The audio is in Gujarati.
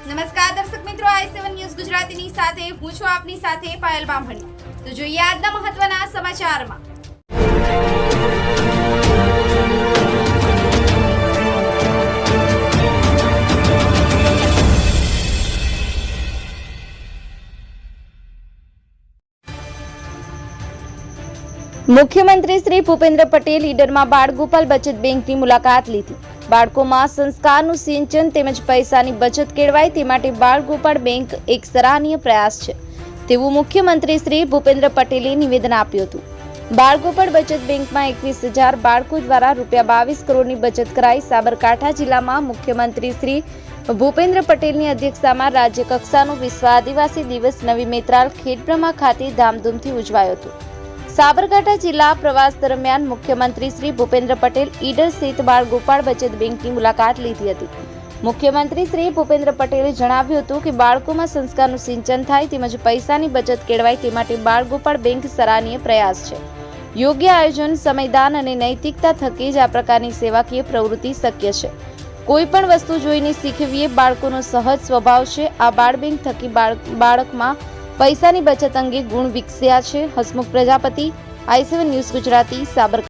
નમસ્કાર દર્શક મિત્રો, i7 ન્યૂઝ ગુજરાતીની સાથે હું છું આપની સાથે પાયલ બામણી। તો જોઈએ આજના મહત્વના સમાચારમાં। મુખ્યમંત્રી શ્રી ભૂપેન્દ્ર પટેલ ઈડરમાં બાળગોપાલ બચત બેંકની મુલાકાત લીધી। બાળકોમાં સંસ્કારનું સિંચન તેમજ પૈસાની બચત કેળવાય તે માટે બાળગોપાલ બેંક એક સરાહનીય પ્રયાસ છે તેવું મુખ્યમંત્રી શ્રી ભૂપેન્દ્ર પટેલે નિવેદન આપ્યું હતું। બાળગોપાલ બચત બેંકમાં 21,000 બાળકો દ્વારા ₹22 કરોડની બચત કરાઈ। સાબરકાંઠા જિલ્લામાં મુખ્યમંત્રી શ્રી ભૂપેન્દ્ર પટેલની અધ્યક્ષતામાં રાજ્ય કક્ષાનો વિશ્વ આદિવાસી દિવસ નવી મેત્રાલ ખેડબ્રહ્મા ખાતે ધામધૂમથી ઉજવાયો હતો। સાબરકાંઠા જિલ્લા પ્રવાસ દરમિયાન મુખ્યમંત્રી શ્રી ભૂપેન્દ્ર પટેલ ઈડર સ્થિત બાળગોપાલ બચત બેંકની મુલાકાત લીધી હતી। મુખ્યમંત્રી શ્રી ભૂપેન્દ્ર પટેલે જણાવ્યું હતું કે બાળકોમાં સંસ્કારનું સિંચન થાય તેમજ પૈસાની બચત કેળવાય તે માટે બાળગોપાલ બેંક સરાહનીય પ્રયાસ છે। યોગ્ય આયોજન, સમયદાન અને નૈતિકતા થકી જ આ પ્રકારની સેવાકીય પ્રવૃત્તિ શક્ય છે। કોઈ પણ વસ્તુ જોઈને શીખવી એ બાળકોનો સહજ સ્વભાવ છે। આ બાળ બેંક થકી બાળકમાં પૈસાની બચત અંગે ગુણ વિકસ્યા છે। Hasmukh Prajapati, i7 news Gujarati, Sabarkantha.